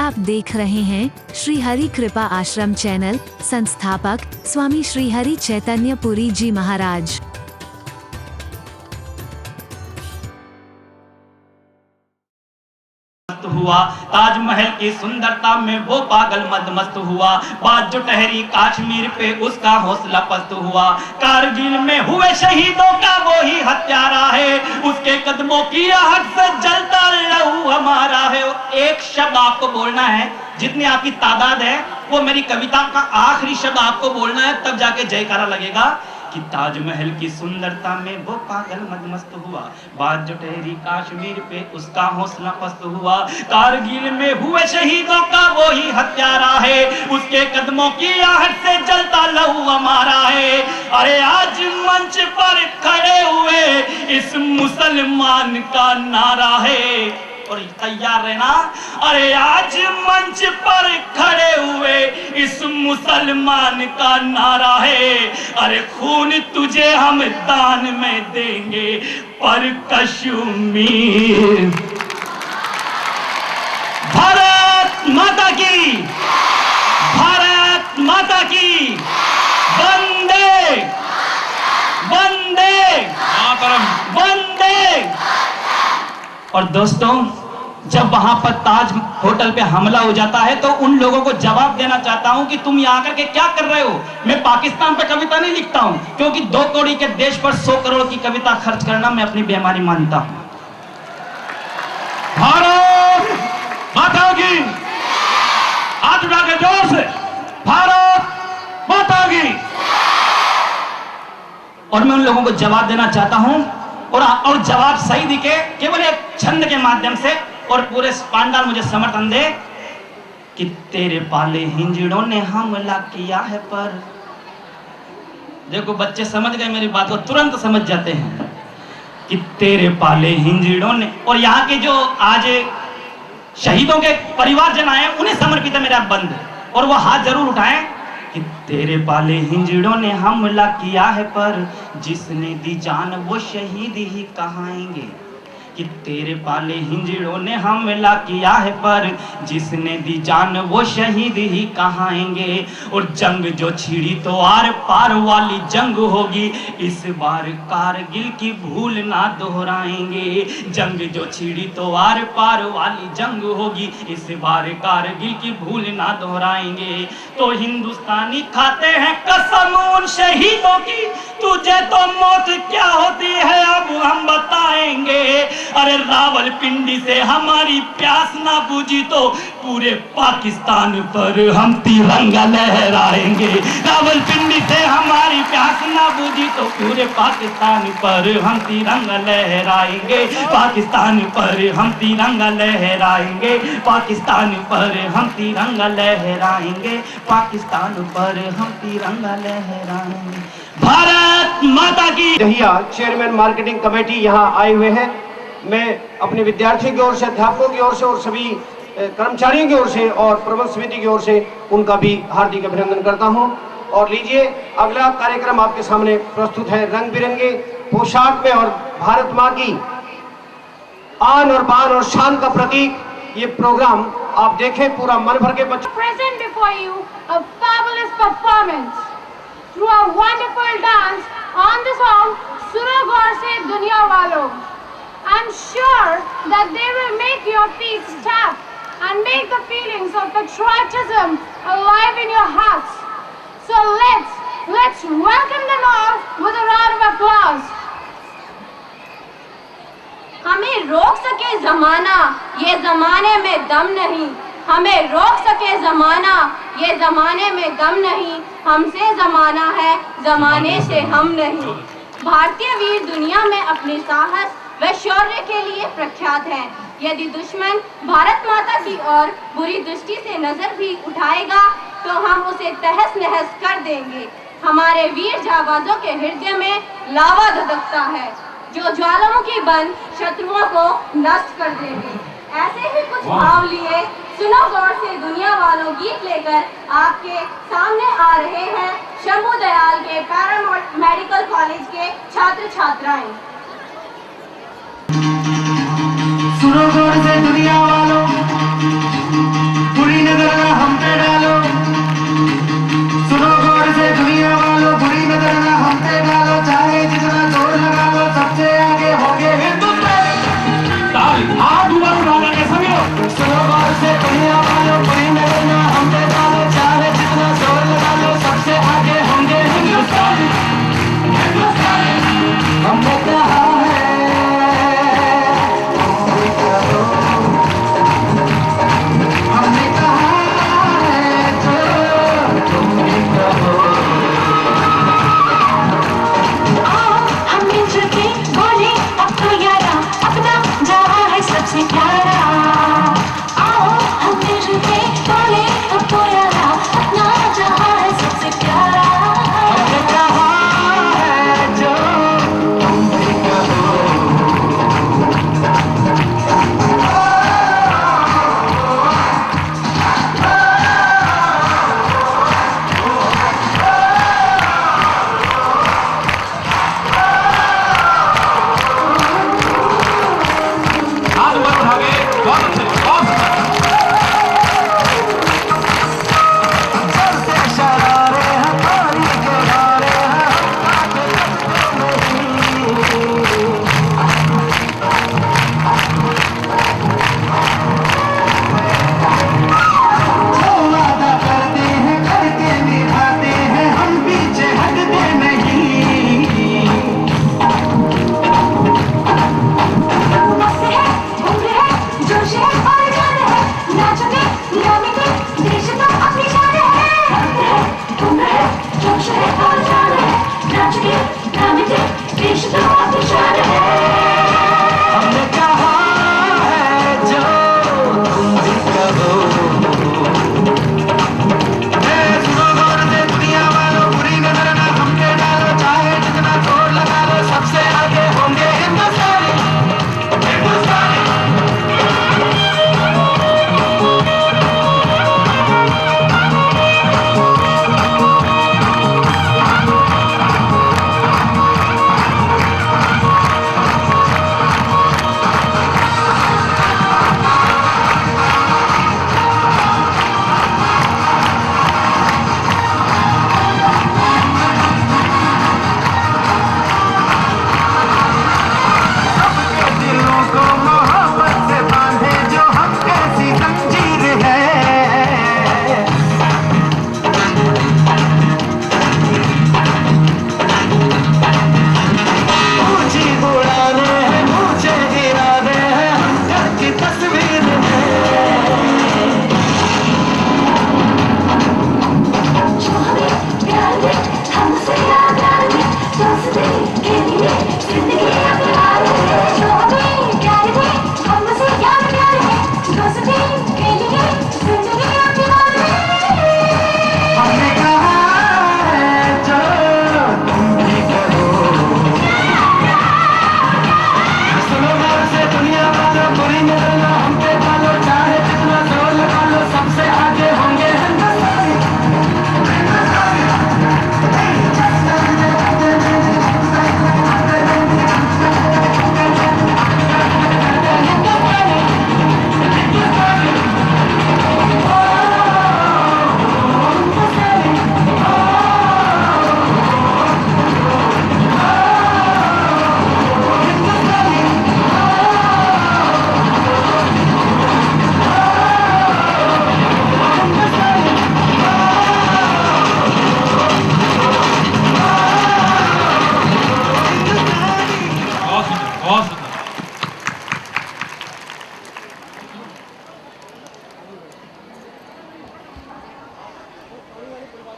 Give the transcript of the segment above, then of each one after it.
आप देख रहे हैं श्री हरि कृपा आश्रम चैनल। संस्थापक स्वामी श्री हरि चैतन्य पुरी जी महाराज। हुआ ताजमहल की सुंदरता में वो पागल मदमस्त हुआ। बात जो ठहरी कश्मीर पे उसका हौसला पस्त हुआ। कारगिल में हुए शहीदों का वो ही हत्यारा है, उसके कदमों की आहट से जलता लहू हमारा है। एक शब्द आपको बोलना है, जितनी आपकी तादाद है वो मेरी कविता का आखिरी शब्द आपको बोलना है, तब जाके जयकारा लगेगा कि ताजमहल की सुंदरता में वो पागल मदमस्त हुआ। बात जो ठहरी कश्मीर पे उसका हौसला पस्त हुआ। कारगिल में हुए शहीदों का वो ही हत्यारा है, उसके कदमों की आहट से जलता लहू हमारा है। अरे आज मंच पर खड़े हुए इस मुसलमान का नारा है, और तैयार रहना। अरे आज मंच पर खड़े हुए इस मुसलमान का नारा है, अरे खून तुझे हम दान में देंगे पर कश्मीर। भारत माता की, भारत माता की, वंदे वंदे वंदे। और दोस्तों, जब वहां पर ताज होटल पे हमला हो जाता है तो उन लोगों को जवाब देना चाहता हूं कि तुम यहां आकर के क्या कर रहे हो। मैं पाकिस्तान पे कविता नहीं लिखता हूं, क्योंकि 2 कौड़ी के देश पर 100 करोड़ की कविता खर्च करना मैं अपनी बेईमानी मानता हूं। भारत माता की, हाथ उठा के जोर से, भारत माता की। और मैं उन लोगों को जवाब देना चाहता हूं, और जवाब सही दिखे केवल एक छंद के माध्यम से, और पूरे पांडाल मुझे समर्थन दे कि तेरे पाले हिंजड़ों ने हमला किया है। पर देखो, बच्चे समझ गए मेरी बात को, तुरंत समझ जाते हैं कि तेरे पाले हिंजड़ों ने। और यहाँ के जो आज शहीदों के परिवारजन आए उन्हें समर्पित है मेरा बंद, और वो हाथ जरूर उठाएं कि तेरे पाले हिंजड़ों ने हमला किया है, पर जिसने दी जान वो शहीद ही कहाएंगे। कि तेरे पाले हिंजड़ों ने हमला किया है, पर जिसने दी जान वो शहीद ही कहाएंगे। और जंग जो छिड़ी तो आर पार वाली जंग होगी, इस बार कारगिल की भूल ना दोहराएंगे। जंग जो छिड़ी तो आर पार वाली जंग होगी, इस बार कारगिल की भूल ना दोहराएंगे। तो हिंदुस्तानी खाते हैं कसम उन शहीदों की, तुझे तो मौत क्या होती है अब हम बताएंगे। अरे रावलपिंडी से हमारी प्यास ना बुझी तो पूरे पाकिस्तान पर हम तिरंगा लहराएंगे। रावलपिंडी से हमारी प्यास ना बुझी तो पूरे पाकिस्तान पर हम तिरंगा लहराएंगे। पाकिस्तान पर हम तिरंगा लहराएंगे। पाकिस्तान पर हम तिरंगा लहराएंगे। पाकिस्तान पर हम तिरंगा लहराएंगे। भारत माता की। दहिया चेयरमैन मार्केटिंग कमेटी यहाँ आए हुए हैं। मैं अपने विद्यार्थियों की ओर से, अध्यापकों की ओर से और सभी कर्मचारियों की ओर से और प्रबंध समिति की ओर से उनका भी हार्दिक अभिनंदन करता हूं। और लीजिए, अगला कार्यक्रम आपके सामने प्रस्तुत है। रंग बिरंगे पोशाक में और भारत माँ की आन और बान और शान का प्रतीक ये प्रोग्राम आप देखें, पूरा मन भर के बच्चे। Present before you a fabulous performance through a wonderful dance on the song सुनो गौर से दुनिया वालों। I'm sure that they will make your feet tap and make the feelings of patriotism alive in your hearts. So let's welcome them all with a round of applause. हमें रोक सके जमाना, ये जमाने में दम नहीं। हमें रोक सके जमाना, ये जमाने में दम नहीं। हमसे जमाना है, जमाने से हम नहीं। भारतीय वीर दुनिया में अपने साहस व शौर्य के लिए प्रख्यात हैं। यदि दुश्मन भारत माता की ओर बुरी दृष्टि से नजर भी उठाएगा तो हम उसे तहस नहस कर देंगे। हमारे वीर जाबाजों के हृदय में लावा धधकता है, जो ज्वालामुखी बन शत्रुओं को नष्ट कर देंगे। ऐसे ही कुछ भाव लिए सुनो गौर से दुनिया वालों गीत लेकर आपके सामने आ रहे हैं शंभू दयाल के पैरामाउंट मेडिकल कॉलेज के छात्र छात्राएं। सुनो गौर से दुनिया वालों,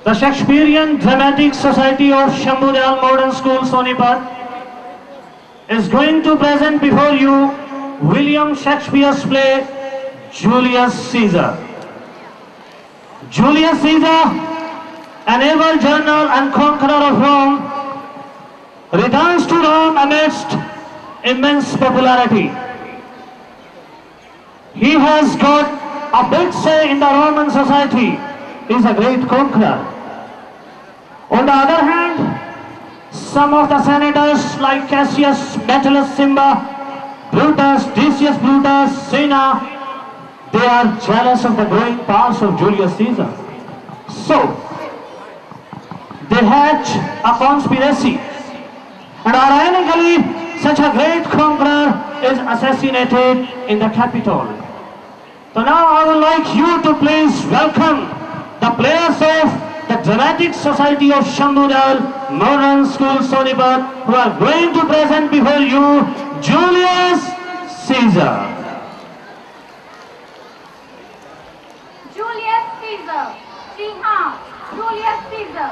The Shakespearean Dramatic Society of Shambhu Modern School, Sonipat, is going to present before you William Shakespeare's play Julius Caesar. Julius Caesar, an able general and conqueror of Rome, returns to Rome amidst immense popularity. He has got a big say in the Roman society. He is a great conqueror. On the other hand, some of the senators like Cassius, Metellus Simba, Brutus, Decius Brutus, Cinna, they are jealous of the growing powers of Julius Caesar. So, they hatch a conspiracy, and ironically, such a great conqueror is assassinated in the capital. So now I would like you to please welcome the players of the Dramatic Society of Shambhu Modern School, Sonipat, who are going to present before you Julius Caesar. Julius Caesar. जी हाँ, Julius Caesar.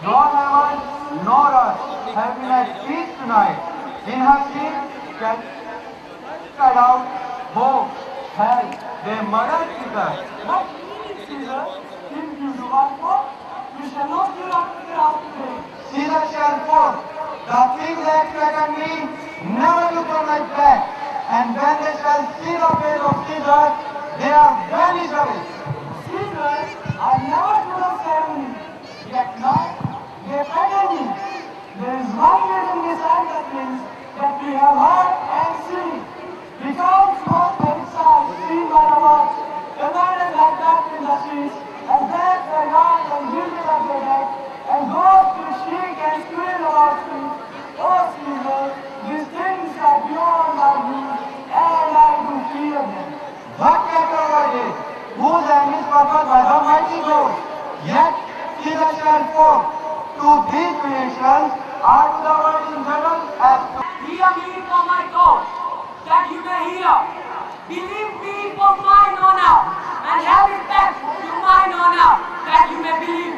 Nor heaven nor earth have been at peace tonight. In her seat, cried out, "Woe, hell, they murdered Caesar." But Caesar, if you do not fall, you shall not be out today. Caesar shall fall. The things that threaten me never to come right back. And when they shall see the face of Caesar, they are vanished away. Caesar, I never could have ceremony, yet now they frighten me. There is one reason beside the things that we have heard and seen. Because most things are seen by the world, the man is like that in the streets, and that's the young and guilty of the dead, and goes to shriek and squeal about streets. Oh Caesar, these things are beyond my view, and I do fear them. What category is, whose hand is purposed by the mighty God? Yet Caesar shall fall. To these creations are to the world in general as to hear me for my God, that you may hear. Believe me for mine honor, and have respect to mine honor, that you may believe.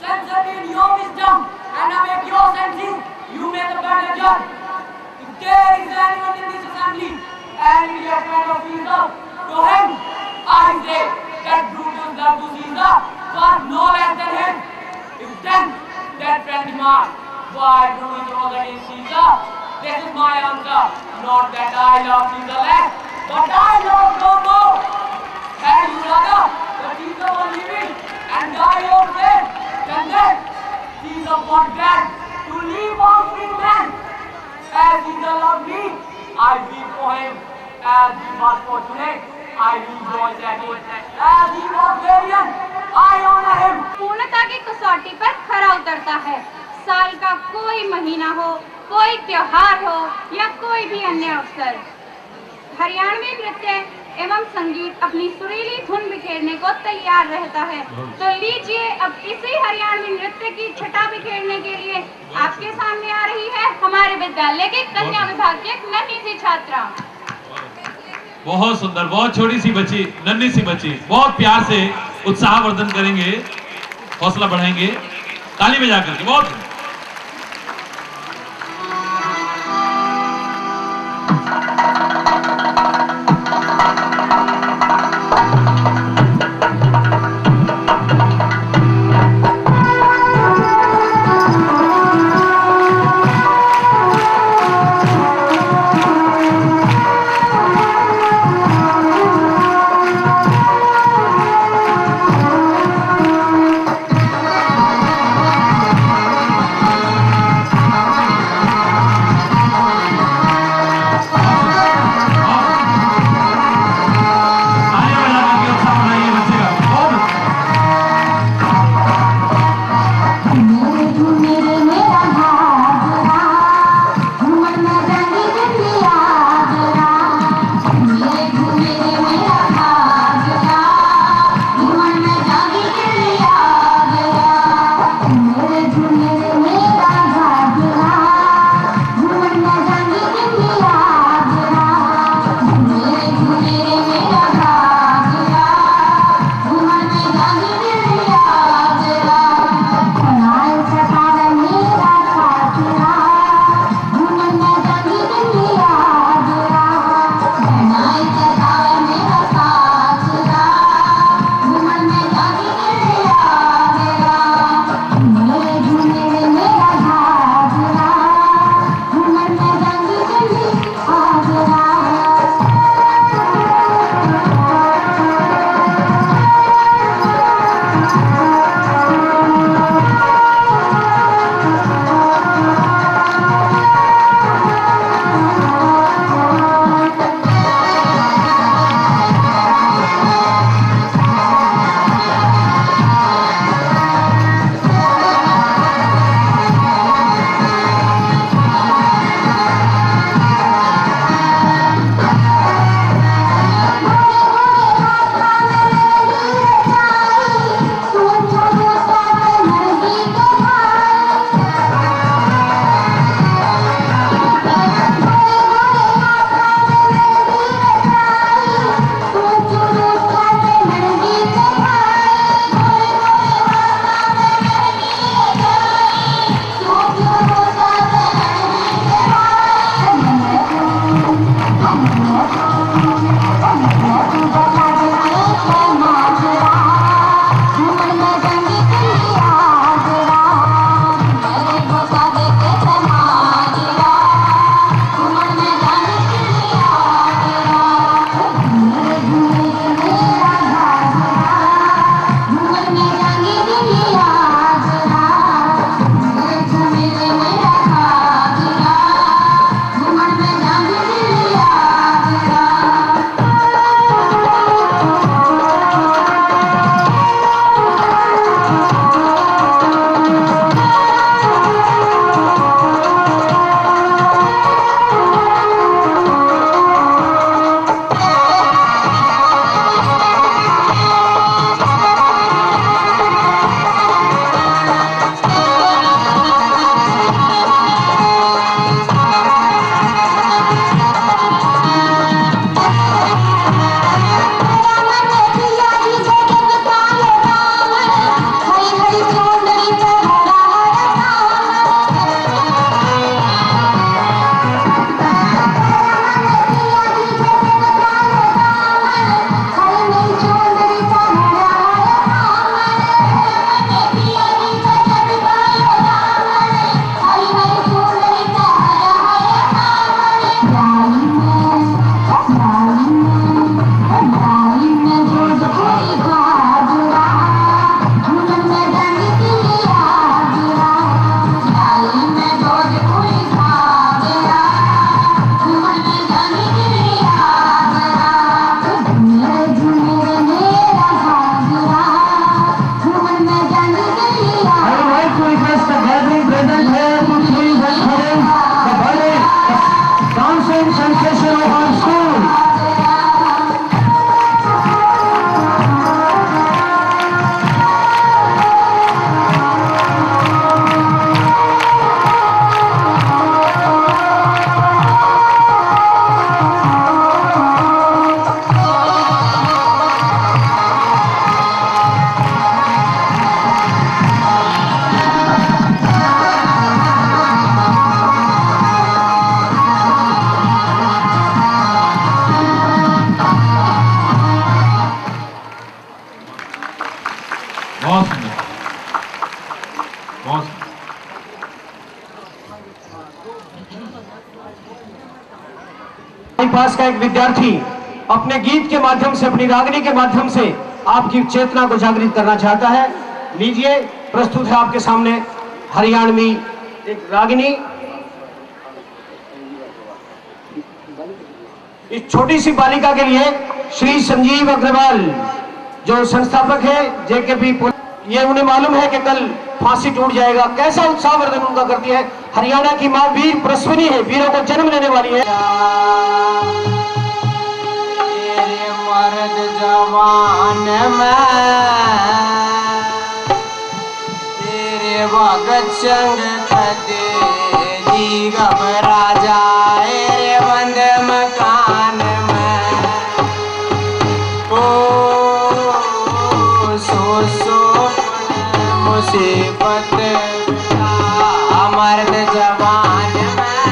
Censor me in your wisdom, and awake your senses, you may the better judge. If there is anyone in this assembly, and be a friend of Caesar, to him I say that Brutus loved to Caesar was no less than him. If then that friend demands why Brutus was against Caesar, this is my answer. Not that I love Caesar less, but I love no more. Had you rather that Caesar were living and die your dead, than that Caesar was glad to leave on free men. As Caesar loved me, I weep for him. As he was fortunate, I rejoice at him. As he was valiant, I honor him. पूर्णता की कसौटी पर खरा उतरता है। साल का कोई महीना हो, कोई त्योहार हो या कोई भी अन्य अवसर, हरियाणवी नृत्य एवं संगीत अपनी सुरीली धुन बिखेरने को तैयार रहता है। तो लीजिए अब इसी हरियाणवी नृत्य की छटा बिखेरने के लिए आपके सामने आ रही है हमारे विद्यालय के कन्या विभाग की एक नन्ही सी छात्रा। बहुत सुंदर, बहुत छोटी सी बच्ची, नन्ही सी बच्ची, बहुत प्यार से उत्साहवर्धन करेंगे, हौसला बढ़ाएंगे, ताली बजा करके। बहुत पास का एक विद्यार्थी अपने गीत के माध्यम से, अपनी रागनी के माध्यम से आपकी चेतना को जागृत करना चाहता है। लीजिए, प्रस्तुत है आपके सामने हरियाणवी एक रागिनी। इस छोटी सी बालिका के लिए श्री संजीव अग्रवाल जो संस्थापक है जेकेपी, ये उन्हें मालूम है कि कल फांसी टूट जाएगा। कैसा उत्साहवर्धन उनका करती है। हरियाणा की मां वीर प्रसविनी है, वीरों को जन्म देने वाली है। तेरे मर्द जवान में तेरे भगत संग कदे घबरा जाए रे बंद मकान में। ओ सो मुसीबत मर्द जवान में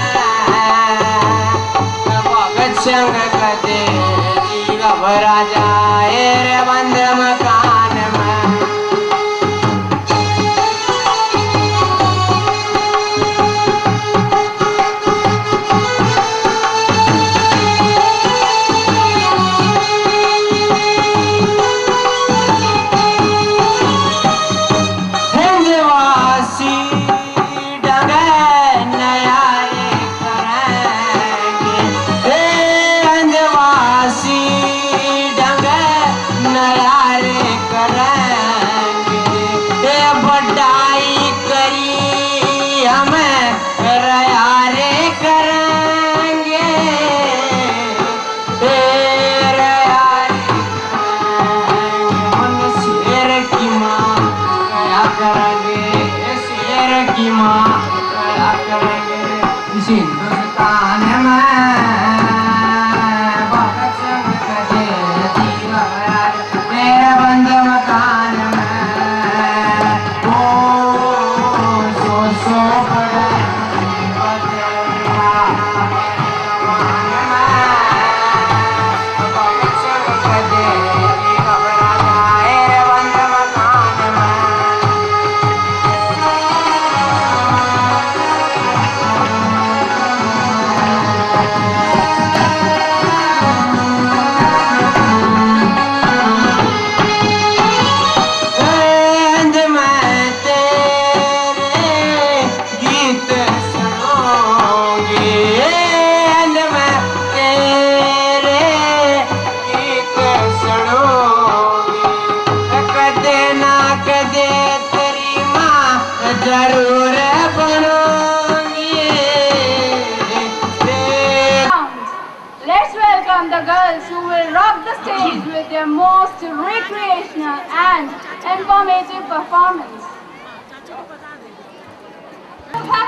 भगत संग कदे घबरा जाए रे बंद मकान में। Their most recreational and informative performance.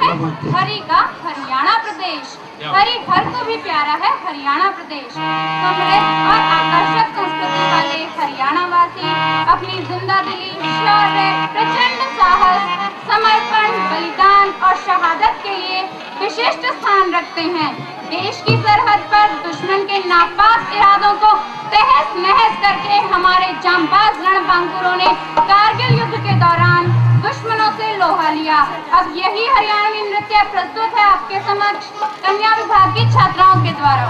है हरि का हरियाणा प्रदेश। हरि हर को भी प्यारा है हरियाणा प्रदेश। समृद्ध और आकर्षक संस्कृति वाले हरियाणा वासी अपनी जिंदा दिली, शौर्य, प्रचंड साहस, समर्पण, बलिदान और शहादत के लिए विशिष्ट स्थान रखते हैं। देश की सरहद पर दुश्मन के नापाक इरादों को तहस नहस करके हमारे जांबाज रणबांकुरों ने कारगिल युद्ध के दौरान दुश्मनों से लोहा लिया। अब यही हरियाणवी नृत्य प्रस्तुत है आपके समक्ष कन्या विभाग की छात्राओं के द्वारा।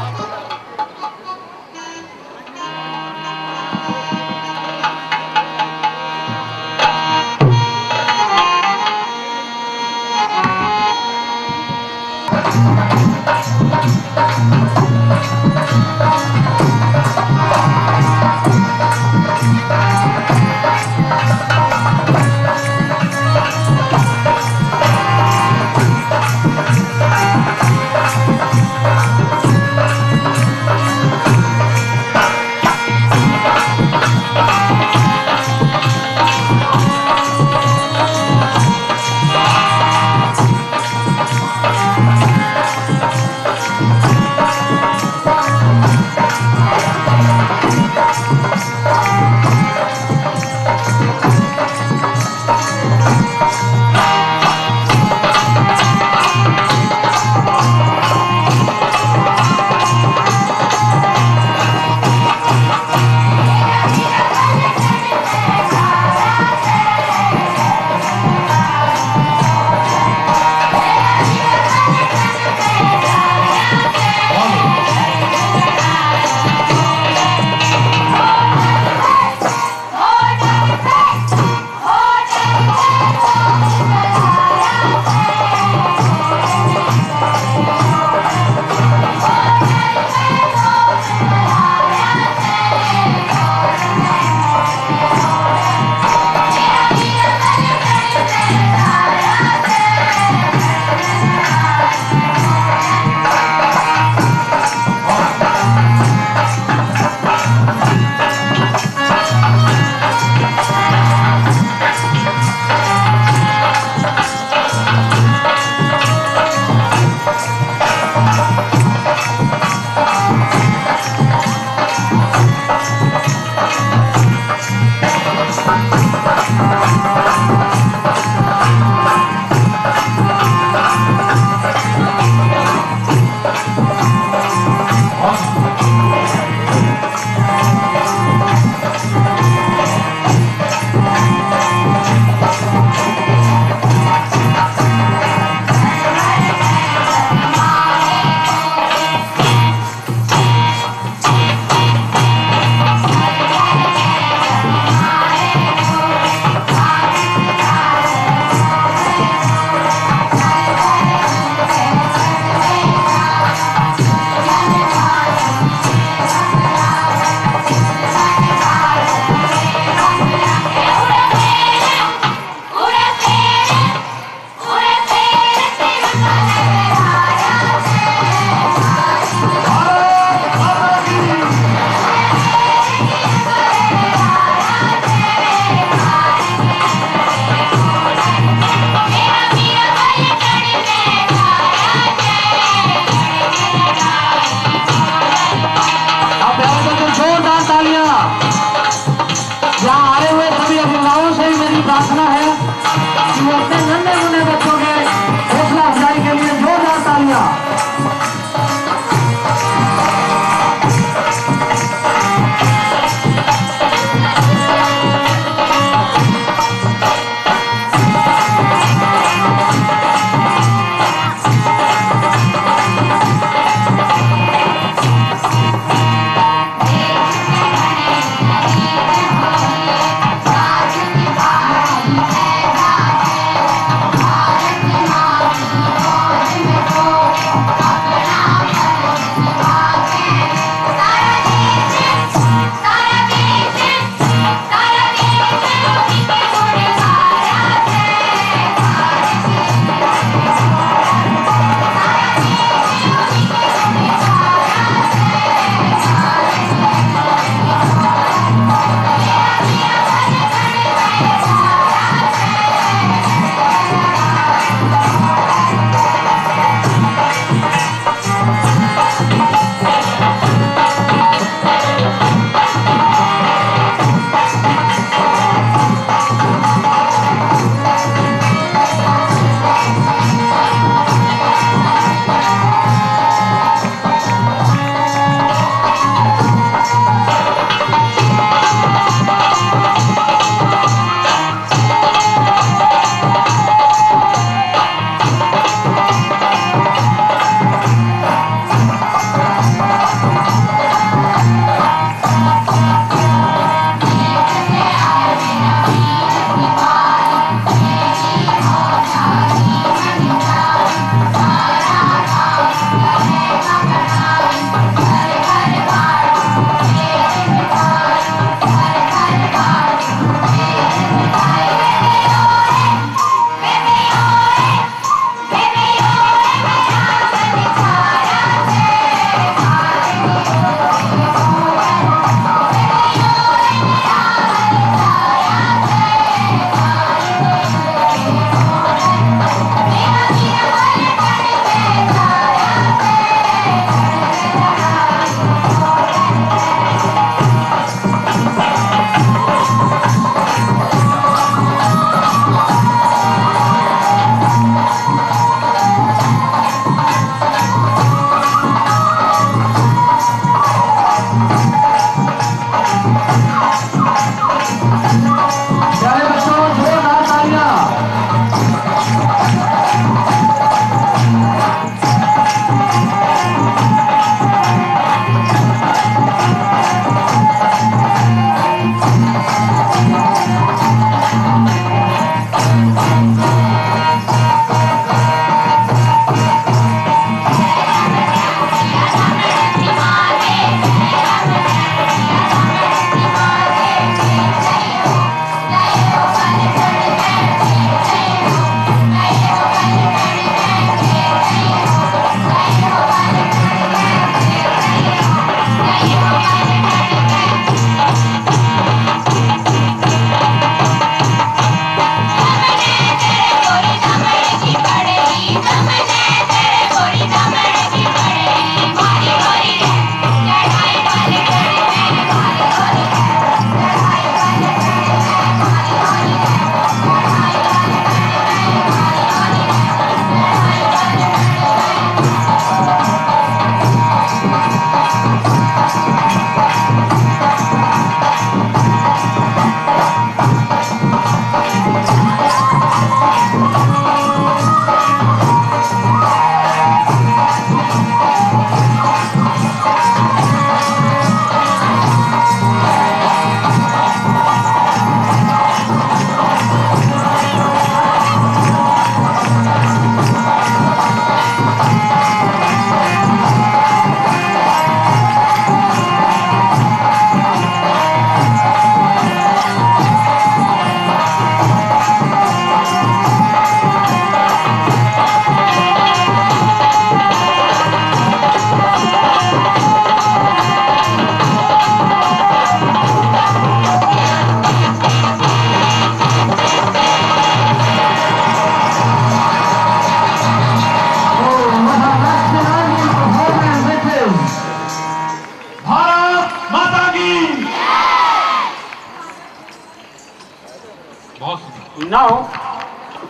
Now,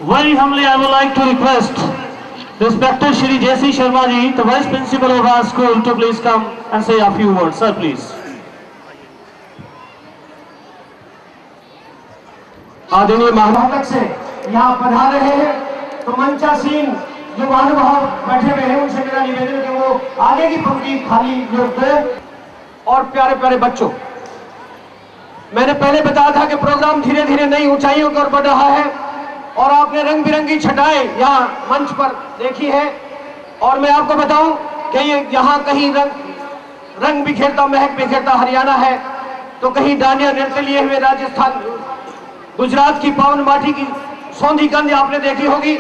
very humbly I would like to request Respected Shri J.C. Sharma ji, the Vice Principal of our school, to please come and say a few words. Sir, please. आदरणीय महानायक से यहाँ पधार रहे हैं, तो मंचासीन जो महानुभाव बैठे हुए हैं उनसे मेरा निवेदन कि वो आगे की पंक्ति खाली जोड़ दें। और प्यारे प्यारे बच्चों, मैंने पहले बताया था कि प्रोग्राम धीरे धीरे नई ऊंचाइयों की ओर बढ़ रहा है और आपने रंग बिरंगी छटाएं यहाँ मंच पर देखी है। और मैं आपको बताऊं कि ये यहाँ कहीं रंग बिखेरता महक बिखेरता हरियाणा है, तो कहीं डांडिया नृत्य लिए हुए राजस्थान गुजरात की पावन माटी की सौंधी गंध आपने देखी होगी।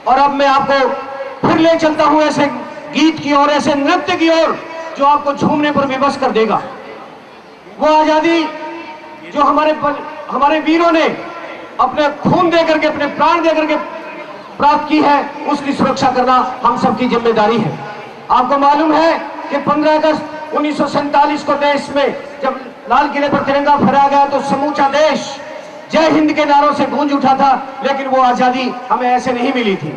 और अब मैं आपको फिर ले चलता हूं ऐसे गीत की ओर, ऐसे नृत्य की ओर जो आपको झूमने पर विवश कर देगा। वो आजादी जो हमारे वीरों ने अपने खून दे करके, अपने प्राण दे करके प्राप्त की है, उसकी सुरक्षा करना हम सबकी जिम्मेदारी है। आपको मालूम है कि 15 अगस्त 1947 को देश में जब लाल किले पर तिरंगा फहराया गया तो समूचा देश जय हिंद के नारों से गूंज उठा था, लेकिन वो आजादी हमें ऐसे नहीं मिली थी।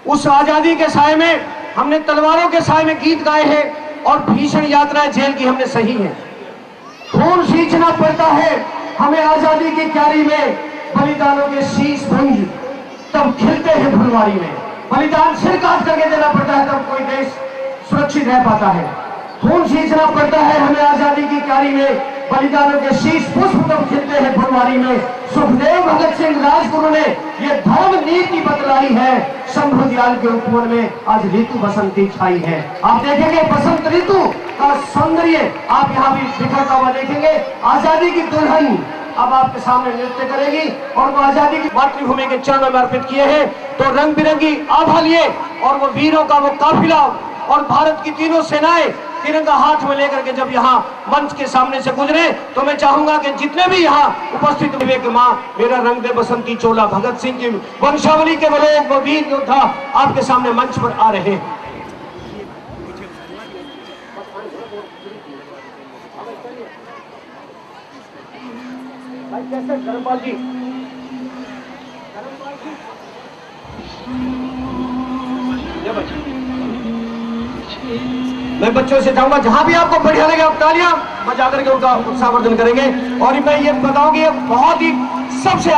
उस आजादी के साए में हमने तलवारों के साए में गीत गाए हैं और भीषण यात्राएं जेल की हमने सही है। खून सींचना पड़ता है हमें आजादी की क्यारी में, बलिदानों के शीश भुंज तब खिलते हैं फुलवारी में। बलिदान सिर काट करके देना पड़ता है तब कोई देश सुरक्षित रह पाता है। खून सींचना पड़ता है हमें आजादी की क्यारी में, बलिदानों के शीश पुष्प तब खिलते हैं फुलवारी में। सुखदेव भगत सिंह राजगुरु ने ये धर्म नीति बतलाई है, शंभु दयाल के उपवन में आज ऋतु बसंती छाई है। आप देखेंगे बसंत ऋतु का सौंदर्य आप यहाँ भी बिखरता हुआ देखेंगे। आजादी की दुल्हन अब आपके सामने नृत्य करेगी और वो आजादी की मातृभूमि के चरणों में अर्पित किए हैं। तो रंग बिरंगी आभा लिए और वो वीरों का वो काफिला और भारत की तीनों सेनाएं तिरंगा हाथ में लेकर के जब यहाँ मंच के सामने से गुजरे, तो मैं चाहूंगा कि जितने भी यहाँ उपस्थित हुए कि माँ मेरा रंग दे बसंती चोला, भगत सिंह की वंशावली के वो वीर योद्धा आपके सामने मंच पर आ रहे हैं। धर्मपाल जी, मैं बच्चों से चाहूंगा जहां भी आपको बढ़िया लगे आप तालियां बजा करके उनका उत्साहवर्धन करेंगे। और मैं ये बताऊंगी ये बहुत ही सबसे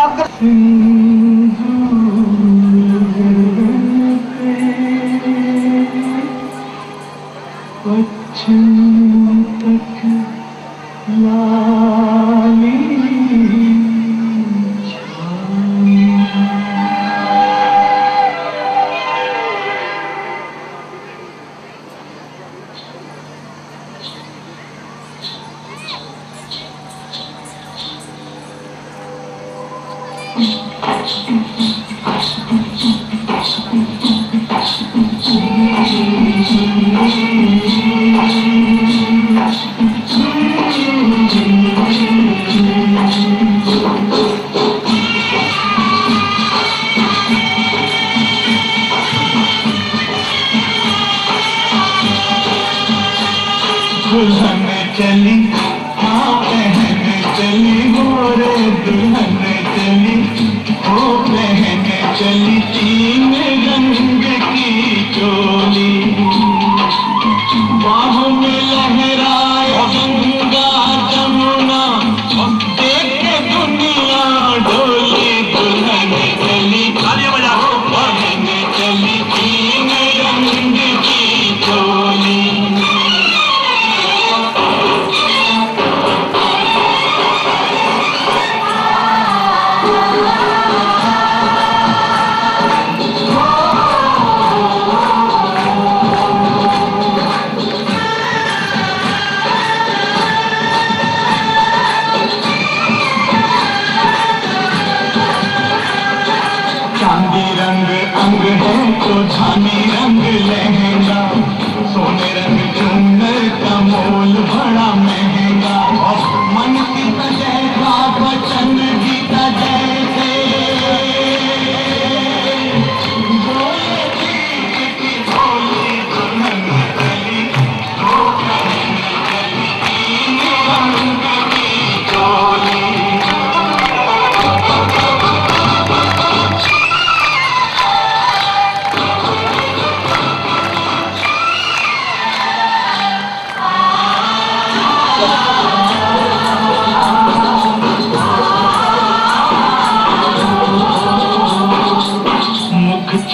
दुल्हन चली, हाँ बहन चली, मोरे दुल्हन चली, ओ बहन चली, तीन रंग की चोली, बाहों में लहराए गंगा जमुना, देखे दुनिया डोली, दुल्हन चली, ओ बहन चली, तीन रंग की चोली। चांदी रंग अंग है तो धानी रंग लहंगा, सोने रंग चूनर का मोल बड़ा महंगा, मन की तजय का वचन की तजय से बोले जीत की बोली, दुल्हन चली, ओ बहन चली, तीन रंग की चोली।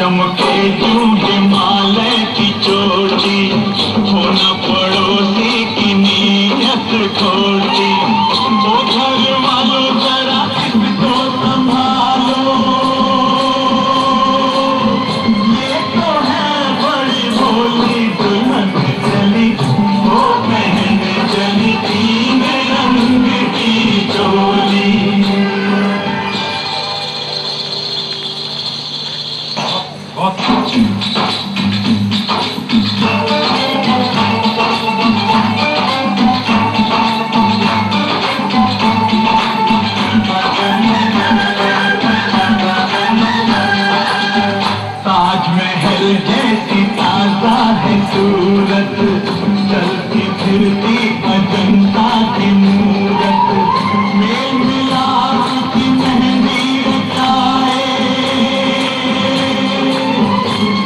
चमके यूं हिमालय की चोटी, होना पड़ोसी की नीयत खोटी। ओ घर वालों जरा इसको संभालो, ये तो है बड़ी भोली दुल्हन चली, वो पहन चली 3 रंग की चोली। ताजमहल जैसी ताजा है सूरत, चलती फिरती अजंता की मूरत। मेल मिलाप की मेहंदी रचाए,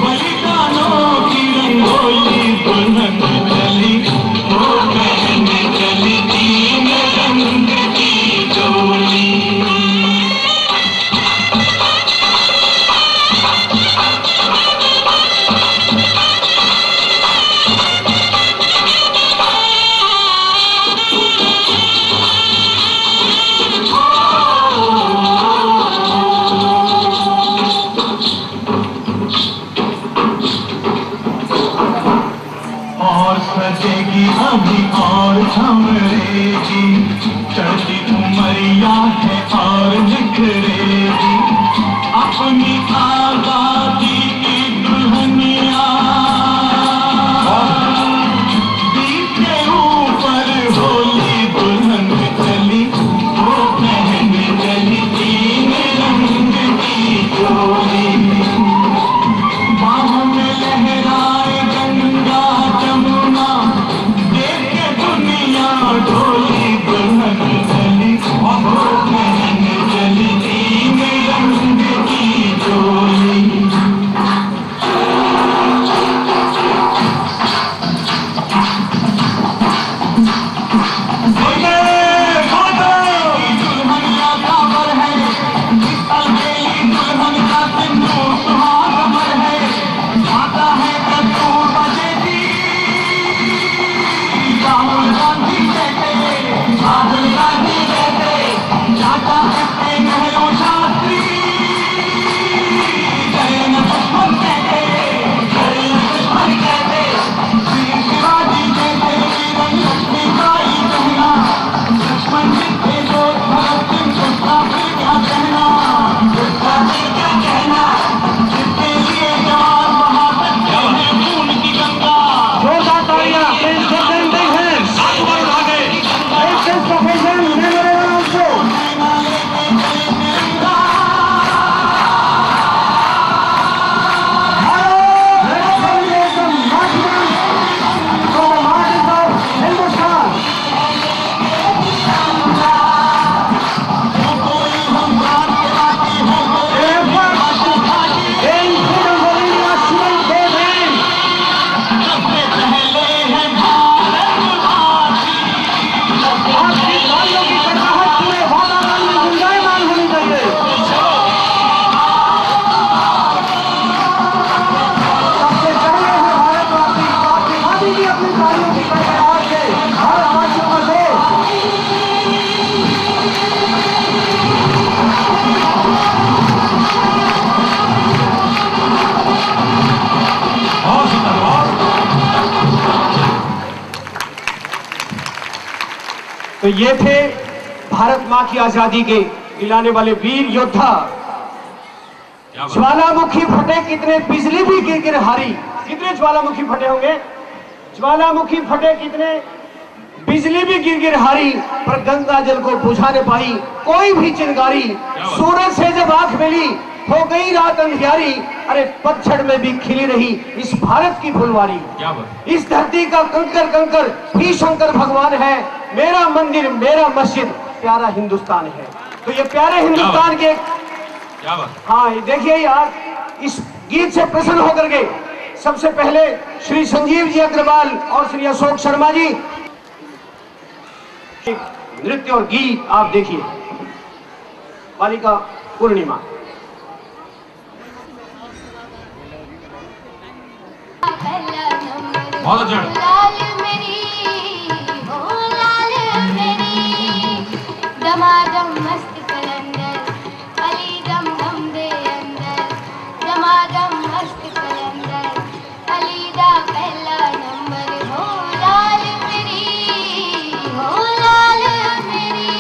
बलिदानों की रंगोली दुल्हन चली, वो पहन चली 3 रंग की चोली। और सजेगी अभी और झमरेगी, चढ़ती उमरिया है और निखरेगी। अपनी आजादी की दुल्हनिया दीप के ऊपर होली दुल्हन चली, वो पहन चली 3 रंग की चोली। बाहों में लहराए गंगा जमुना, देख के दुनिया ढोली दुल्हन चली, वो पहन चली 3 रंग की चोली। दुल्हनिया काबर है, इस अलबेली दुल्हन का सिंदूर सुहागमर है। आता है कस्तूर बजेती, राहुल गांधी कहते, राहुल गांधी कहते, जाता है नेहरू शास्त्री, जय न दुश्मन कहते, जय न दुश्मन कहते, वीर शिवाजी कहते, वीरन लक्ष्मीबाई कहना, लक्ष्मण जी थे जो भगत सिंह उसका फिर क्या कहना, उसका फिर क्या कहना, जिसके लिए जवान वहां तक है खून की गंगा। जोरदार तालियां please give them big hands. एक प्रोफेशन मेमोरेबल आल्सो। तो ये थे भारत मां की आजादी के दिलाने वाले वीर योद्धा। ज्वालामुखी फटे कितने, बिजली भी गिर गिर हारी। कितने ज्वालामुखी फटे होंगे? ज्वालामुखी फटे कितने, बिजली भी गिर गिर हारी, पर गंगा जल को बुझा न पाई कोई भी चिंगारी। सूरज से जब आंख मिली हो गई रात अंधियारी, अरे पतझड़ में भी खिली रही इस भारत की फुलवारी। इस धरती का कंकर कंकर ही शंकर भगवान है, मेरा मंदिर मेरा मस्जिद प्यारा हिंदुस्तान है। तो ये प्यारे हिंदुस्तान के, हाँ देखिए यार, इस गीत से प्रसन्न होकर के सबसे पहले श्री संजीव जी अग्रवाल और श्री अशोक शर्मा जी नृत्य और गीत आप देखिए। बालिका पूर्णिमा। बहुत अच्छा। लाल मेरी हो लाल मेरी दमादम मस्त कलंदर अली दम दम दे अंदर दमादम मस्त कलंदर अली दा पहला नंबर हो लाल मेरी हो लाल मेरी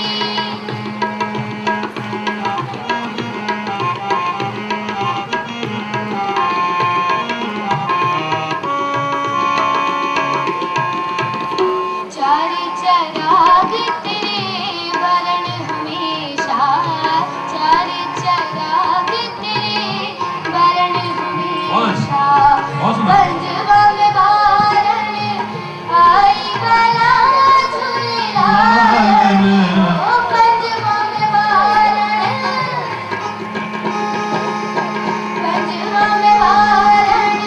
चार चराग तेरे बलन हमेशा चार चराग तेरे बलन हमेशा पंजवा में बारण आई बला झूलेलाल ओ पंजवा में बारण पंजवा में बारण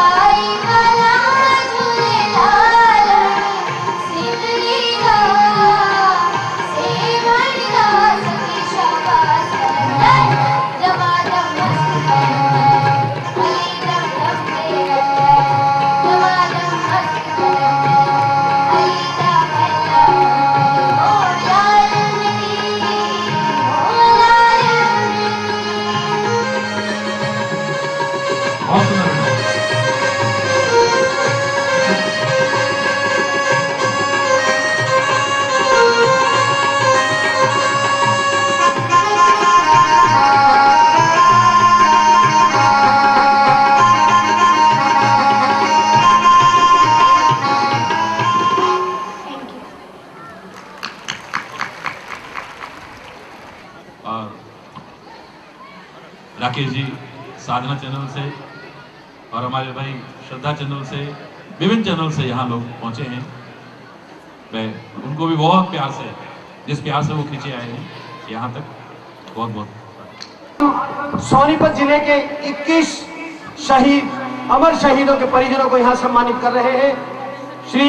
आई बला झूलेलाल सिमरीदा सेवनदा सखी शाबाश कलंदर दमादम मस्त कलंदर अली दम दम दे दमादम मस्त कलंदर अली दा पहला हो लाल मेरी हो लाल बहुत सुंदर। और राकेश जी साधना चैनल से और हमारे भाई श्रद्धा चैनल से, विभिन्न चैनल से यहाँ लोग पहुँचे हैं। मैं उनको भी बहुत प्यार से, जिस प्यार से वो खींचे आए हैं यहाँ तक, बहुत बहुत। सोनीपत जिले के 21 शहीद अमर शहीदों के परिजनों को यहाँ सम्मानित कर रहे हैं। श्री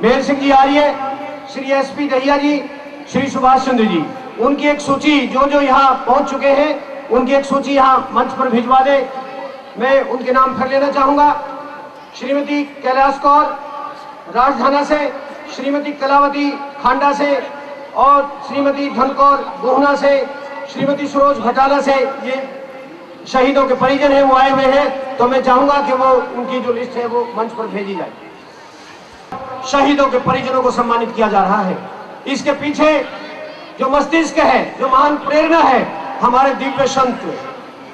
मेहर सिंह जी आर्य, श्री एसपी दहिया जी, श्री सुभाष चंद्र जी, उनकी एक सूची जो जो यहाँ पहुंच चुके हैं उनकी एक सूची यहाँ मंच पर भिजवा दे। मैं उनके नाम फिर लेना चाहूंगा। श्रीमती कैलाश कौर राजधाना से, श्रीमती कलावती खांडा से और श्रीमती धनकौर गोहना से, श्रीमती सरोज घटाला से, ये शहीदों के परिजन हैं, वो आए हुए हैं। तो मैं चाहूंगा कि वो उनकी जो लिस्ट है वो मंच पर भेजी जाए। शहीदों के परिजनों को सम्मानित किया जा रहा है। इसके पीछे जो मस्तिष्क है, जो महान प्रेरणा है, हमारे दिव्य संत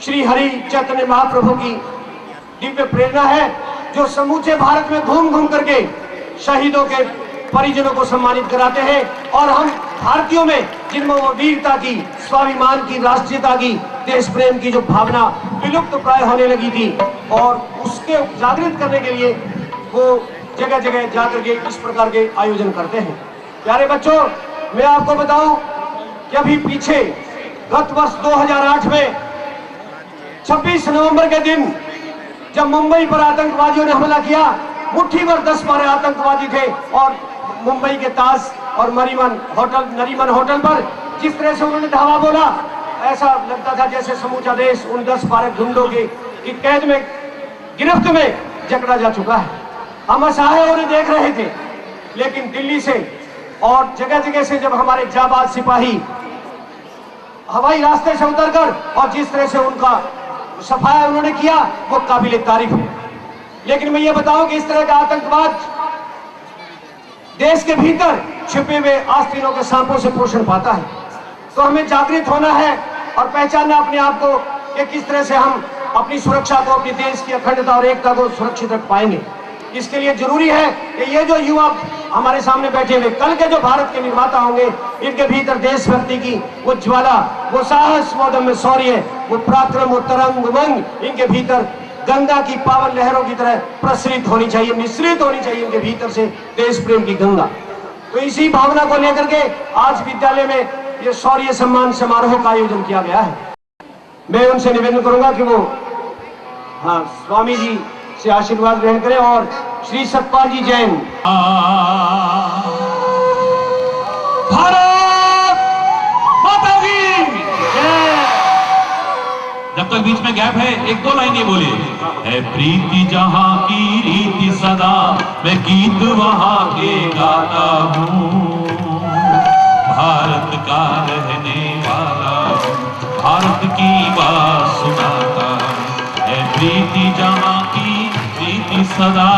श्री हरि चैतन्य महाप्रभु की दिव्य प्रेरणा है, जो समूचे भारत में घूम घूम करके शहीदों के परिजनों को सम्मानित कराते हैं। और हम भारतीयों में जिनमें वो वीरता की, स्वाभिमान की, राष्ट्रीयता की, देश प्रेम की जो भावना विलुप्त प्राय होने लगी थी, और उसके जागृत करने के लिए वो जगह जगह जाकर के इस प्रकार के आयोजन करते हैं। प्यारे बच्चों, मैं आपको बताऊं कि अभी पीछे गत वर्ष 2008 में 26 नवंबर के दिन जब मुंबई पर आतंकवादियों ने हमला किया, मुट्ठी भर 10-12 आतंकवादी थे और मुंबई के ताज और नरीमन होटल पर जिस तरह से उन्होंने धावा बोला, ऐसा लगता था जैसे समूचा देश उन 10-12 गुंडों की कैद में, गिरफ्त में जकड़ा जा चुका है। हम असहाय उन्हें देख रहे थे, लेकिन दिल्ली से और जगह जगह से जब हमारे जाबाज सिपाही हवाई रास्ते से उतरकर और जिस तरह से उनका सफाया उन्होंने किया, वो काबिल तारीफ है। लेकिन मैं ये बताऊं कि इस तरह का आतंकवाद देश के भीतर छिपे हुए आस्तीनों के सांपों से पोषण पाता है। तो हमें जागृत होना है और पहचानना अपने आप को कि किस तरह से हम अपनी सुरक्षा को, अपने देश की अखंडता और एकता को सुरक्षित रख पाएंगे। इसके लिए जरूरी है कि ये जो युवा हमारे सामने बैठे हुए कल के जो भारत के निर्माता होंगे, इनके भीतर देशभक्ति की वो ज्वाला, वो साहस, वो दम्य शौर्य, वो पराक्रम, वो तरंग उमंग इनके भीतर गंगा की पावन लहरों की तरह प्रसरित होनी चाहिए, मिश्रित होनी चाहिए इनके भीतर से देश प्रेम की गंगा। तो इसी भावना को लेकर के आज विद्यालय में ये शौर्य सम्मान समारोह का आयोजन किया गया है। मैं उनसे निवेदन करूंगा कि वो स्वामी जी से आशीर्वाद ग्रहण करें और श्री सतपाल जी जैन। भारत माता की जय। जब तक बीच में गैप है, 1-2 लाइन ये बोलिए। है प्रीति जहाँ की रीति सदा, मैं गीत वहाँ के गाता हूँ। भारत का रहने वाला हूँ, भारत की बात सुनाता हूँ। है प्रीति जहाँ की रीति सदा।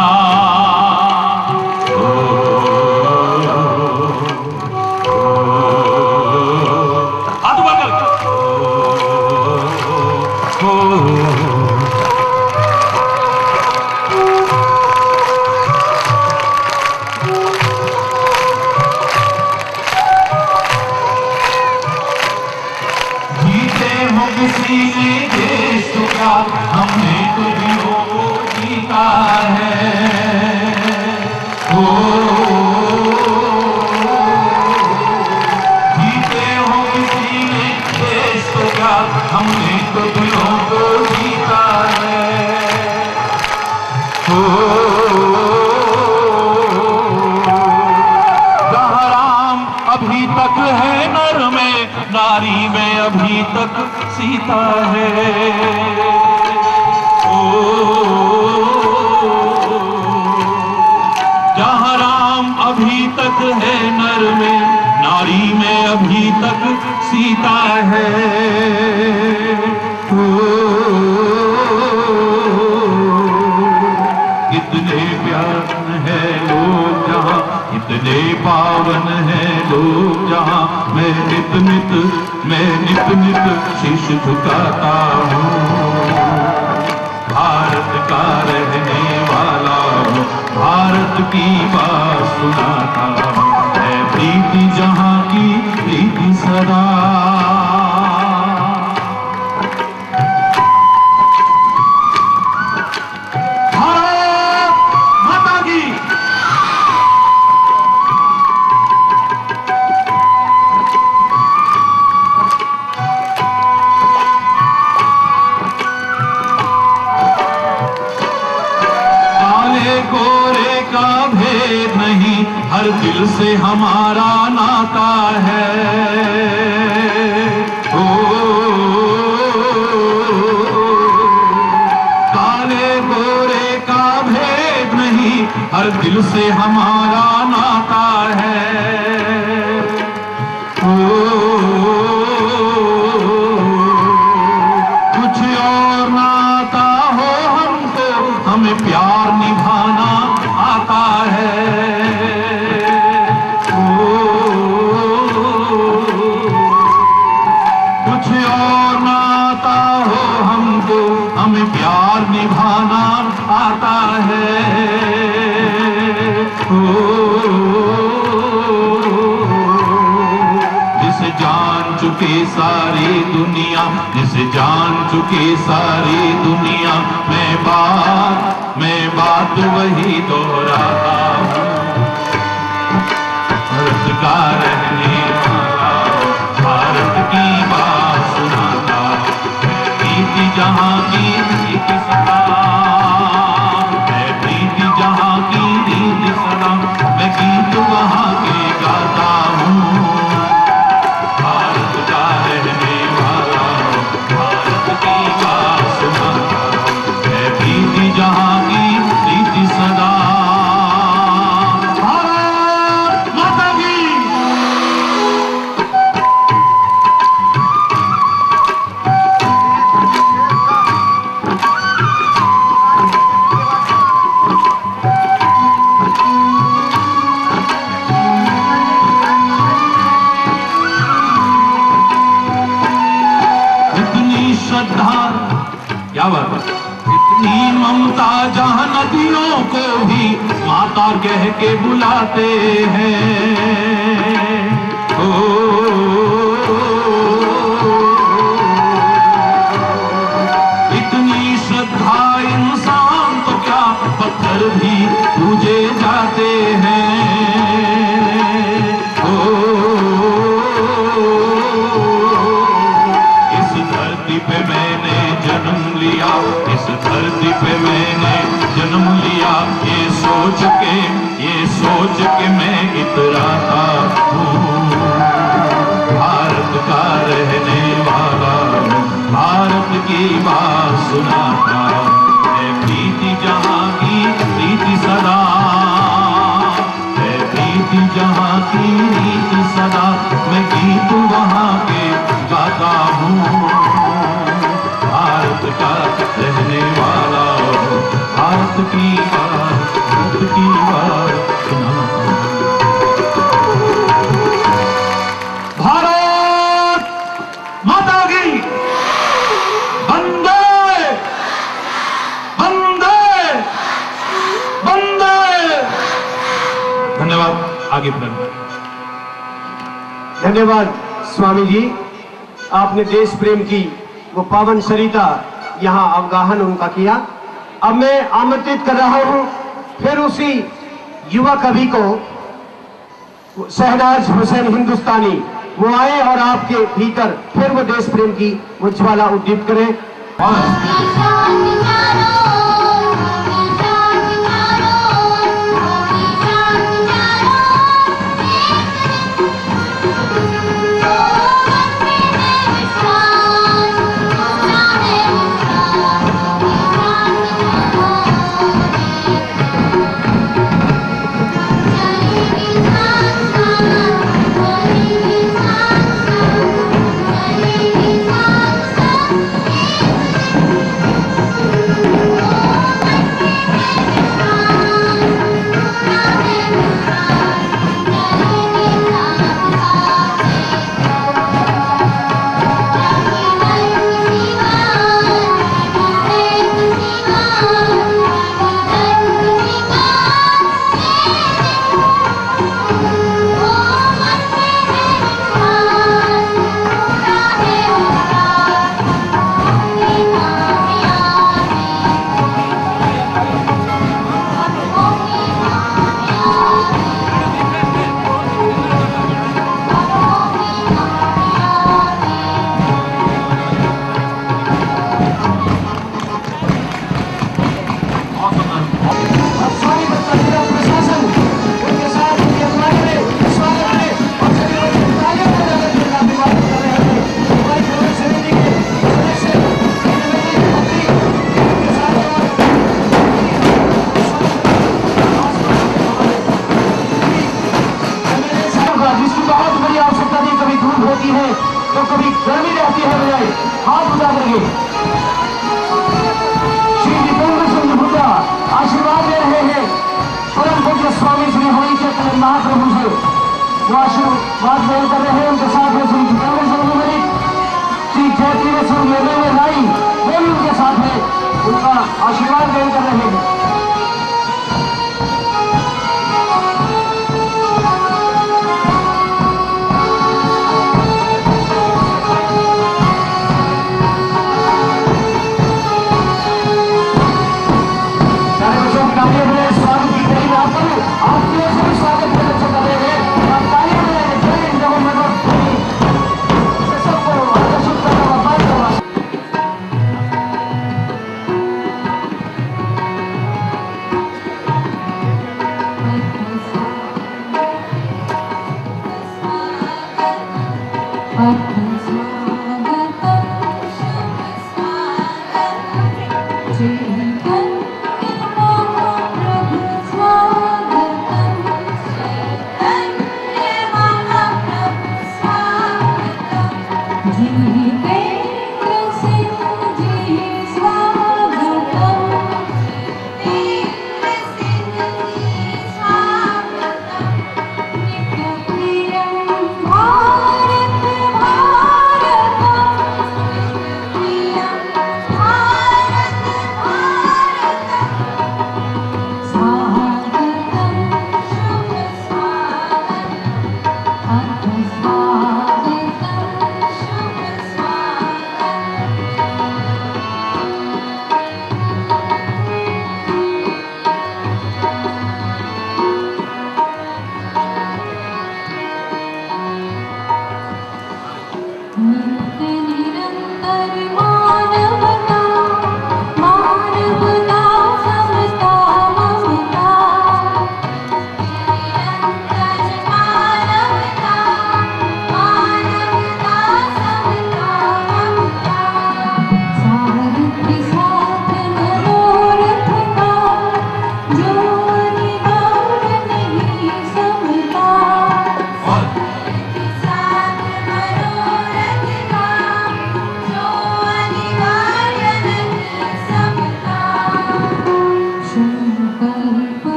हाथ ऊपर कर। किसी ने देश तो क्या, हमने तो वीरों को जीता है। ओ जीते हो किसी ने देश तो क्या, हमने तो वीरों को जीता है। ओ जहाँ राम अभी तक है नर में, नारी में अभी तक सीता है। ओ जहाँ राम अभी तक है नर में, नारी में अभी तक सीता है। ओ कितने प्यार है लोग जहाँ, कितने पावन है लोग जहाँ, मैं नित नित शीश झुकाता हूँ। भारत का रहने वाला हूँ, भारत की बात सुनाता हूँ। है प्रीति जहाँ की प्रीति सदा। भारत माता की। गोरे का भेद नहीं, हर दिल से हमारा नाता है। ओ काले गोरे का भेद नहीं, हर दिल से हमारा नाता है। ओ कुछ और नाता हो हमको, हमें प्यार निभाना आता है। ओ कुछ और नाता हो हमको, हमें प्यार निभाना आता है। ओ जिसे जान चुके सारी दुनिया, जिसे जान चुके सारी दुनिया, मैं बात वही दोहराता हूँ। भारत का रहने वाला, भारत की बात सुनाता, प्रीति जहाँ की रीति सदा। है प्रीति जहाँ की रीति सदा, मैं गीत वहाँ के गाता हूँ। भारत का रहने वाला, भारत की बात सुनाता, है प्रीति जहाँ की प्रीति सदा। भारत माता की। इतनी श्रद्धा, क्या बात है, इतनी ममता जहाँ नदियों को भी माता कह के बुलाते हैं। ओ इतनी श्रद्धा इंसान तो क्या, पत्थर भी पूजे जाते हैं। ओ इस धरती पे मैंने जन्म लिया, इस धरती पे मैंने जन्म लिया, ये सोच के मैं इतराता हूँ। धन्यवाद स्वामी जी, आपने देश प्रेम की वो पावन सरिता यहाँ अवगाहन उनका किया। अब मैं आमंत्रित कर रहा हूँ फिर उसी युवा कवि को, शहनाज हुसैन हिंदुस्तानी, वो आए और आपके भीतर फिर वो देश प्रेम की वो ज्वाला उद्दीप्त करें। तो कभी गर्मी रहती है बजाय हाथ उठा करके श्री जितेंद्र सिंह हुड्डा आशीर्वाद दे रहे हैं परम पूज्य स्वामी श्री हरि चैतन्य महाप्रभु से। वो आशीर्वाद ग्रहण कर रहे हैं। उनके साथ में श्री जितेंद्र सिंह मलिक, श्री जयतीर सिंह में राई, वो भी उनके साथ है, उनका आशीर्वाद ग्रहण कर रहे हैं।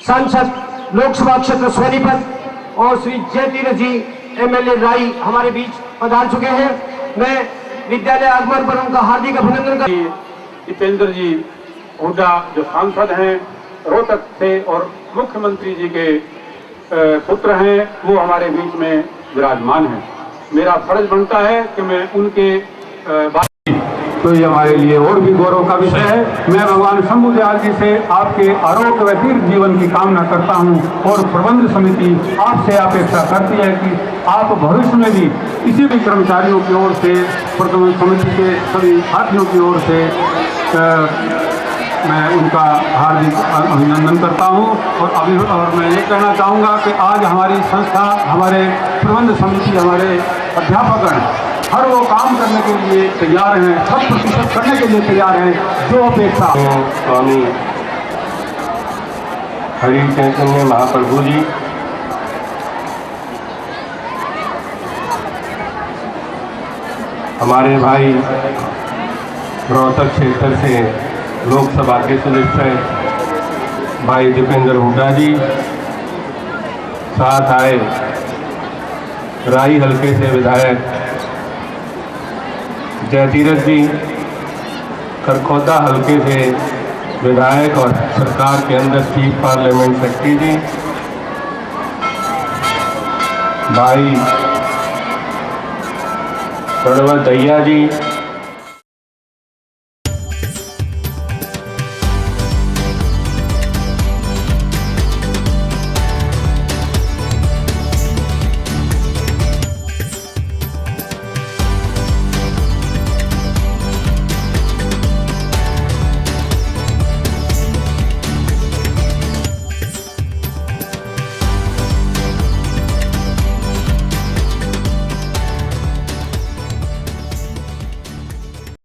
सांसद लोकसभा क्षेत्र सोनीपत और श्री जयतीरथ जी MLA राई हमारे बीच पधार चुके हैं। मैं विद्यालय आगमन पर उनका हार्दिक अभिनंदन करता हूं। दीपेंद्र जी हुड्डा जो सांसद हैं रोहतक से और मुख्यमंत्री जी के पुत्र हैं, वो हमारे बीच में विराजमान हैं। मेरा फर्ज बनता है कि मैं उनके तो ये हमारे लिए और भी गौरव का विषय है। मैं भगवान शंभु दयाल जी से आपके आरोग्य व दीर्घ जीवन की कामना करता हूं और प्रबंध समिति आपसे अपेक्षा करती है कि आप भविष्य में भी किसी भी कर्मचारियों की ओर से, प्रबंध समिति के सभी साथियों की ओर से मैं उनका हार्दिक अभिनंदन करता हूं। और मैं ये कहना चाहूँगा कि आज हमारी संस्था, हमारे प्रबंध समिति, हमारे अध्यापकगण हर वो काम करने के लिए तैयार हैं, 100% करने के लिए तैयार हैं जो अपेक्षा। स्वामी हरि चैतन्य महाप्रभु जी, हमारे भाई रोहतक क्षेत्र से लोकसभा के सदस्य भाई दीपेंद्र हुड्डा जी, साथ आए राई हलके से विधायक जयतीरथ जी, करखौदा हलके से विधायक और सरकार के अंदर चीफ पार्लियामेंट सेक्रेटरी जी, भाई प्रणव दहिया जी,